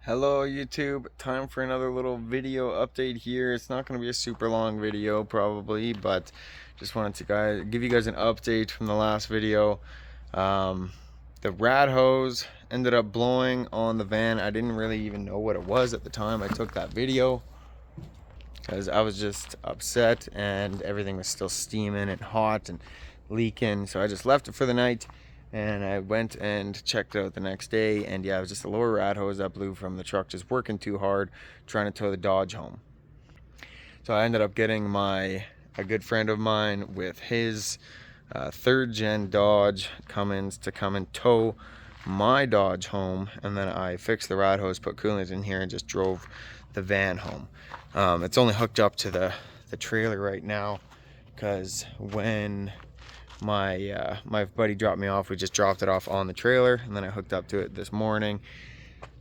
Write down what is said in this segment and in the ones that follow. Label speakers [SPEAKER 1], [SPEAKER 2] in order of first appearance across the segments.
[SPEAKER 1] Hello YouTube, time for another little video update here. It's not going to be a super long video probably, but just wanted to give you guys an update from the last video. Um, the rad hose ended up blowing on the van. I didn't really even know what it was at the time I took that video because I was just upset and everything was still steaming and hot and leaking, so I just left it for the night. And I went and checked it out the next day, and yeah, it was just a lower rad hose that blew from the truck just working too hard trying to tow the Dodge home. So I ended up getting a good friend of mine with his third gen Dodge Cummins to come and tow my Dodge home, and then I fixed the rad hose, put coolant in here, and just drove the van home. It's only hooked up to the trailer right now because when my buddy dropped me off, we just dropped it off on the trailer, and then I hooked up to it this morning,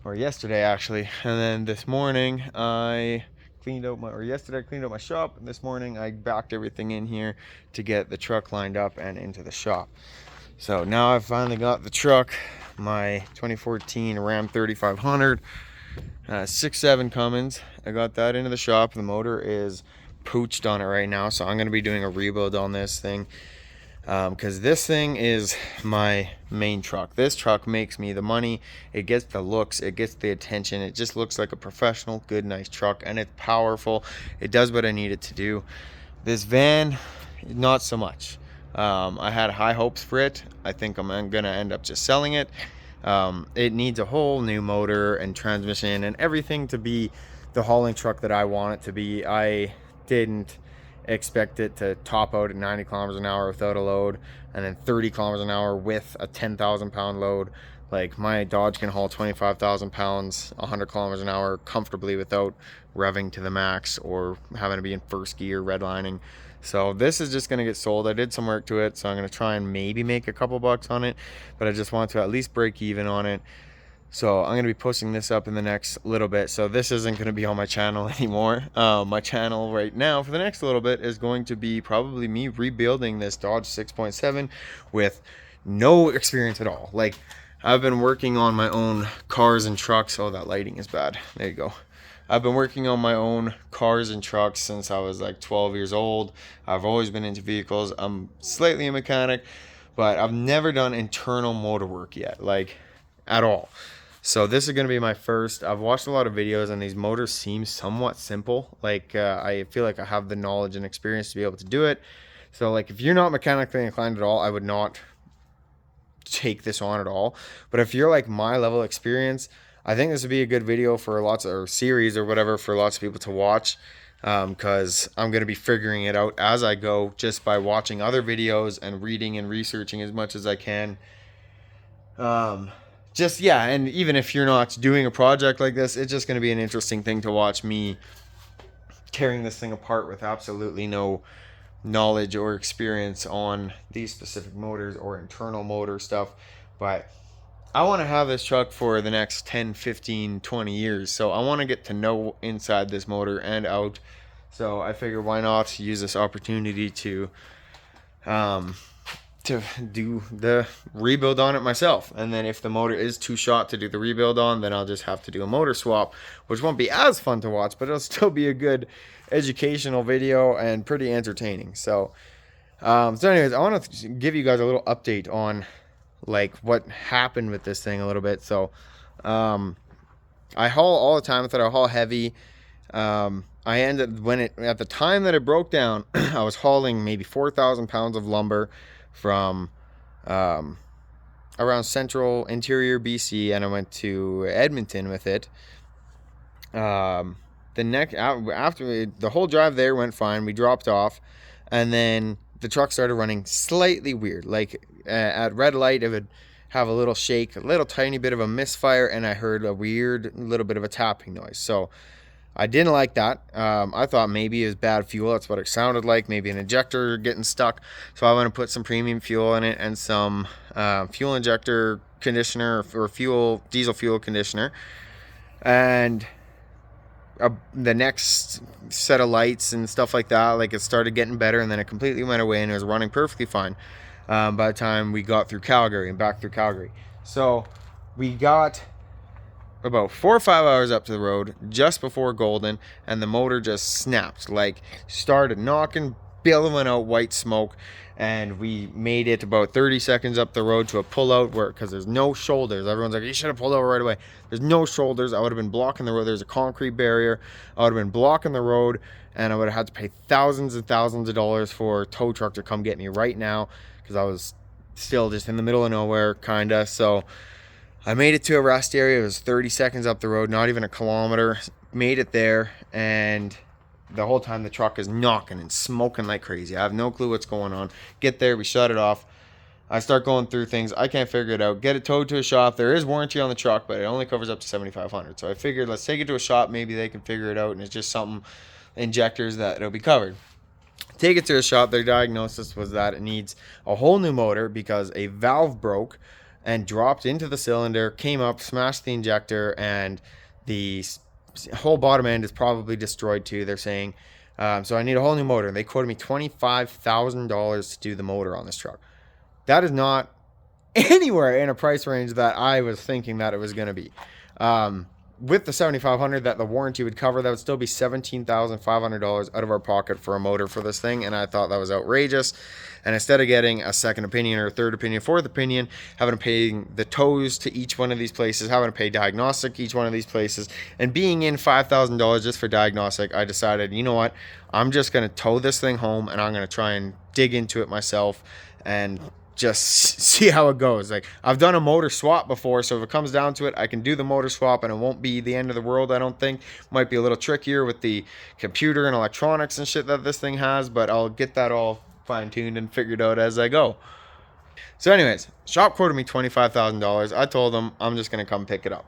[SPEAKER 1] or yesterday actually. And then this morning yesterday I cleaned out my shop, and this morning I backed everything in here to get the truck lined up and into the shop. So now I've finally got the truck, my 2014 Ram 3500 6.7 Cummins. I got that into the shop. The motor is pooched on it right now, so I'm going to be doing a rebuild on this thing. Because this thing is my main truck. This truck makes me the money. It gets the looks, it gets the attention. It just looks like a professional, good, nice truck, and it's powerful. It does what I need it to do. This van, not so much. I had high hopes for it. I think I'm gonna end up just selling it. It needs a whole new motor and transmission and everything to be the hauling truck that I want it to be. I didn't expect it to top out at 90 kilometers an hour without a load, and then 30 kilometers an hour with a 10,000 pound load. Like, my Dodge can haul 25,000 pounds 100 kilometers an hour comfortably without revving to the max or having to be in first gear redlining. So this is just going to get sold. I did some work to it, so I'm going to try and maybe make a couple bucks on it, but I just want to at least break even on it. So I'm going to be posting this up in the next little bit. So this isn't going to be on my channel anymore. My channel right now for the next little bit is going to be probably me rebuilding this Dodge 6.7 with no experience at all. Like, I've been working on my own cars and trucks. Oh, that lighting is bad. There you go. I've been working on my own cars and trucks since I was like 12 years old. I've always been into vehicles. I'm slightly a mechanic, but I've never done internal motor work yet, like at all. So this is going to be my first. I've watched a lot of videos, and these motors seem somewhat simple. Like, I feel like I have the knowledge and experience to be able to do it. So like, if you're not mechanically inclined at all, I would not take this on at all. But if you're like my level of experience, I think this would be a good video for lots of, or series or whatever, for lots of people to watch. Because I'm going to be figuring it out as I go, just by watching other videos and reading and researching as much as I can. Just, yeah, and even if you're not doing a project like this, it's just going to be an interesting thing to watch me tearing this thing apart with absolutely no knowledge or experience on these specific motors or internal motor stuff. But I want to have this truck for the next 10, 15, 20 years. So I want to get to know inside this motor and out. So I figure, why not use this opportunity to do the rebuild on it myself. And then if the motor is too short to do the rebuild on, then I'll just have to do a motor swap, which won't be as fun to watch, but it'll still be a good educational video and pretty entertaining. So anyways, I want to give you guys a little update on like what happened with this thing a little bit. So I haul all the time with it. I haul heavy. I ended, at the time that it broke down, I was hauling maybe 4,000 pounds of lumber from around central interior BC, and I went to Edmonton with it. After the whole drive there went fine, we dropped off, and then the truck started running slightly weird. Like, at red light, it would have a little shake, a little tiny bit of a misfire, and I heard a weird little bit of a tapping noise. So I didn't like that. I thought maybe it was bad fuel. That's what it sounded like. Maybe an injector getting stuck. So I want to put some premium fuel in it and some fuel injector conditioner or diesel fuel conditioner. And the next set of lights and stuff like that, like, it started getting better, and then it completely went away, and it was running perfectly fine by the time we got through Calgary and back through Calgary. So we got about 4 or 5 hours up to the road just before golden, and the motor just snapped, like started knocking, billowing out white smoke. And we made it about 30 seconds up the road to a pullout where, because there's no shoulders, everyone's like, you should have pulled over right away. There's no shoulders. I would have been blocking the road. There's a concrete barrier. I would have been blocking the road, and I would have had to pay thousands and thousands of dollars for a tow truck to come get me right now, because I was still just in the middle of nowhere, kinda. So I made it to a rest area. It was 30 seconds up the road, not even a kilometer. Made it there, and the whole time the truck is knocking and smoking like crazy. I have no clue what's going on. Get there, we shut it off. I start going through things. I can't figure it out. Get it towed to a shop. There is warranty on the truck, but it only covers up to $7,500. So I figured, let's take it to a shop. Maybe they can figure it out, and it's just something, injectors, that it'll be covered. Take it to a shop. Their diagnosis was that it needs a whole new motor because a valve broke and dropped into the cylinder, came up, smashed the injector, and the whole bottom end is probably destroyed too, they're saying. So I need a whole new motor. They quoted me $25,000 to do the motor on this truck. That is not anywhere in a price range that I was thinking that it was going to be. With the $7,500 that the warranty would cover, that would still be $17,500 out of our pocket for a motor for this thing, and I thought that was outrageous. And instead of getting a second opinion or a third opinion, fourth opinion, having to pay the tows to each one of these places, having to pay diagnostic each one of these places, and being in $5,000 just for diagnostic, I decided, you know what, I'm just going to tow this thing home, and I'm going to try and dig into it myself and just see how it goes. Like, I've done a motor swap before, so if it comes down to it, I can do the motor swap and it won't be the end of the world, I don't think. Might be a little trickier with the computer and electronics and shit that this thing has, but I'll get that all fine-tuned and figured out as I go. So anyways, shop quoted me $25,000. I told them I'm just going to come pick it up.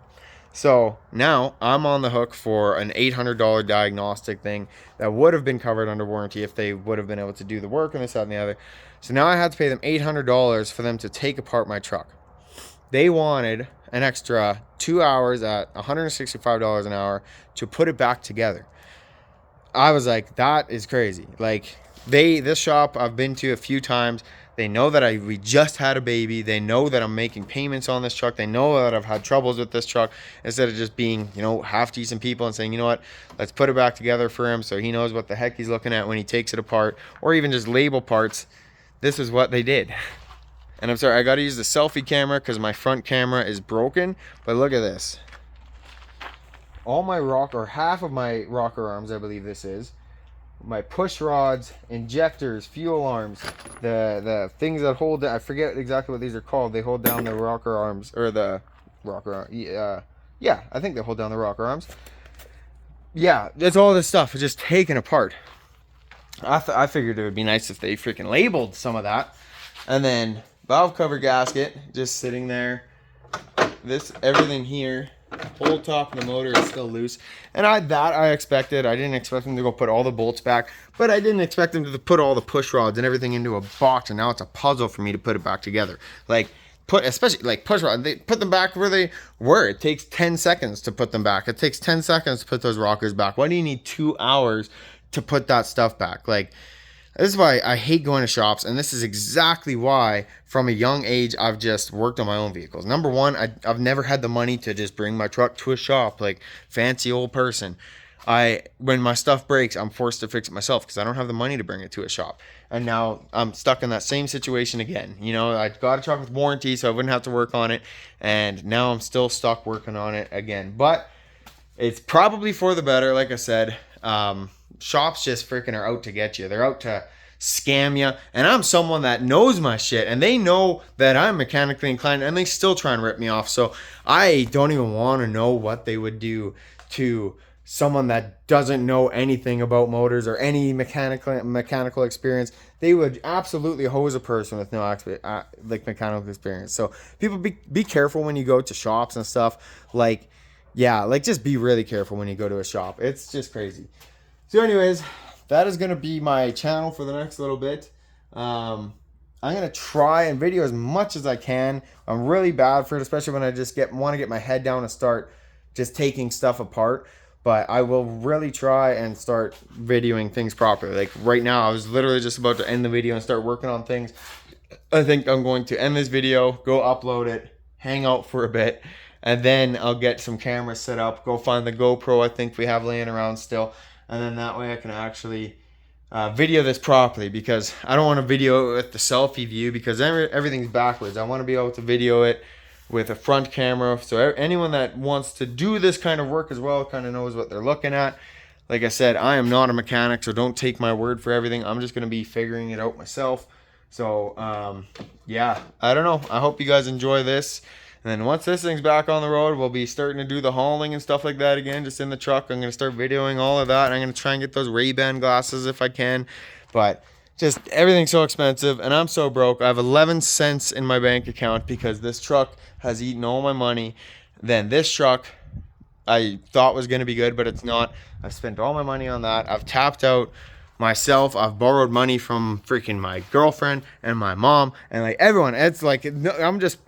[SPEAKER 1] So now I'm on the hook for an $800 diagnostic thing that would have been covered under warranty if they would have been able to do the work and this, that, and the other. So now I had to pay them $800 for them to take apart my truck. They wanted an extra 2 hours at $165 an hour to put it back together. I was like, that is crazy. Like, this shop I've been to a few times. They know that we just had a baby. They know that I'm making payments on this truck. They know that I've had troubles with this truck. Instead of just being, half decent people and saying, you know what, let's put it back together for him so he knows what the heck he's looking at when he takes it apart, or even just label parts. This is what they did. And I'm sorry, I got to use the selfie camera because my front camera is broken. But look at this. All my half of my rocker arms, I believe this is. My push rods, injectors, fuel arms, the things that hold, I forget exactly what these are called. They hold down the rocker arms, or the rocker arm. Yeah, I think they hold down the rocker arms. Yeah, it's all this stuff. It's just taken apart. I figured it would be nice if they freaking labeled some of that. And then valve cover gasket just sitting there. Everything here. Whole top of the motor is still loose, and I expected. I didn't expect them to go put all the bolts back, but I didn't expect them to put all the push rods and everything into a box, and now it's a puzzle for me to put it back together. Especially like push rods, they put them back where they were. It takes 10 seconds to put them back. It takes 10 seconds to put those rockers back. Why do you need 2 hours to put that stuff back? This is why I hate going to shops, and this is exactly why from a young age I've just worked on my own vehicles. Number one, I've never had the money to just bring my truck to a shop like fancy old person. When my stuff breaks, I'm forced to fix it myself because I don't have the money to bring it to a shop. And now I'm stuck in that same situation again. I got a truck with warranty, so I wouldn't have to work on it, and now I'm still stuck working on it again. But it's probably for the better, like I said. Shops just freaking are out to get you. They're out to scam you. And I'm someone that knows my shit, and they know that I'm mechanically inclined, and they still try and rip me off. So I don't even want to know what they would do to someone that doesn't know anything about motors or any mechanical experience. They would absolutely hose a person with no mechanical experience. So people, be careful when you go to shops and stuff. Just be really careful when you go to a shop. It's just crazy. So anyways, that is going to be my channel for the next little bit. I'm going to try and video as much as I can. I'm really bad for it, especially when I just want to get my head down and start just taking stuff apart. But I will really try and start videoing things properly. Like right now, I was literally just about to end the video and start working on things. I think I'm going to end this video, go upload it, hang out for a bit, and then I'll get some cameras set up, go find the GoPro I think we have laying around still, and then that way I can actually video this properly, because I don't want to video it with the selfie view because everything's backwards. I want to be able to video it with a front camera, so anyone that wants to do this kind of work as well kind of knows what they're looking at. Like I said, I am not a mechanic, so don't take my word for everything. I'm just going to be figuring it out myself. So yeah, I don't know. I hope you guys enjoy this. And then once this thing's back on the road, we'll be starting to do the hauling and stuff like that again, just in the truck. I'm going to start videoing all of that. I'm going to try and get those Ray-Ban glasses if I can. But just everything's so expensive, and I'm so broke. I have 11 cents in my bank account because this truck has eaten all my money. Then this truck I thought was going to be good, but it's not. I've spent all my money on that. I've tapped out myself. I've borrowed money from freaking my girlfriend and my mom and like everyone. It's like I'm just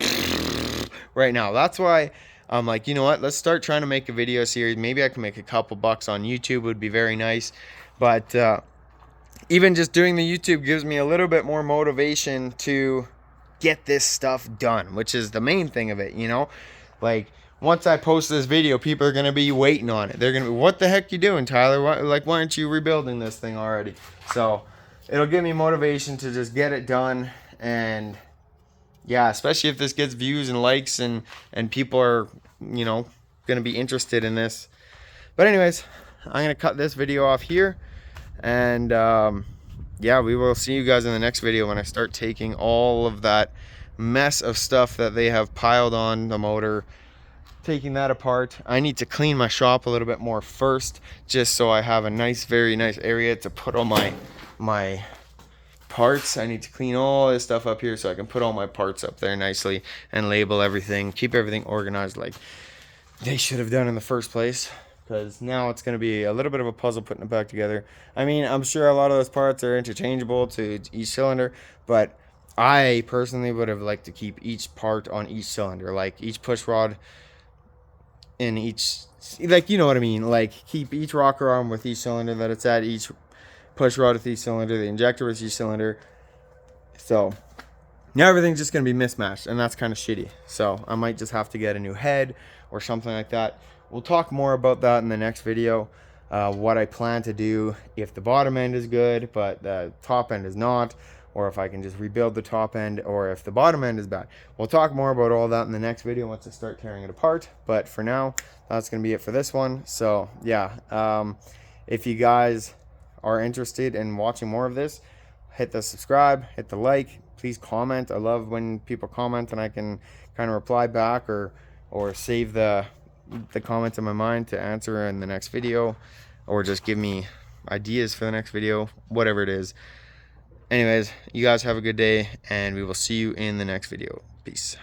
[SPEAKER 1] right now. That's why I'm like, you know what? Let's start trying to make a video series. Maybe I can make a couple bucks on YouTube. Would be very nice. But even just doing the YouTube gives me a little bit more motivation to get this stuff done, which is the main thing of it, you know? Like, once I post this video, people are going to be waiting on it. They're going to be, what the heck you doing, Tyler? Why aren't you rebuilding this thing already? So it'll give me motivation to just get it done. And yeah, especially if this gets views and likes and people are, you know, going to be interested in this. But anyways, I'm going to cut this video off here. And yeah, we will see you guys in the next video when I start taking all of that mess of stuff that they have piled on the motor, taking that apart. I need to clean my shop a little bit more first, just so I have a nice, very nice area to put all my parts. I need to clean all this stuff up here so I can put all my parts up there nicely and label everything, keep everything organized like they should have done in the first place. Because now it's going to be a little bit of a puzzle putting it back together. I mean, I'm sure a lot of those parts are interchangeable to each cylinder, but I personally would have liked to keep each part on each cylinder, like each push rod in each, like, you know what I mean, like keep each rocker arm with each cylinder that it's at, each push rod with each cylinder, the injector with each cylinder. So now everything's just going to be mismatched, and that's kind of shitty. So I might just have to get a new head or something like that. We'll talk more about that in the next video, what I plan to do if the bottom end is good but the top end is not, or if I can just rebuild the top end, or if the bottom end is bad. We'll talk more about all that in the next video once I start tearing it apart. But for now, that's going to be it for this one. So yeah, if you guys are interested in watching more of this, hit the subscribe, hit the like, please comment. I love when people comment and I can kind of reply back or save the comments in my mind to answer in the next video, or just give me ideas for the next video, whatever it is. Anyways, you guys have a good day, and we will see you in the next video. Peace.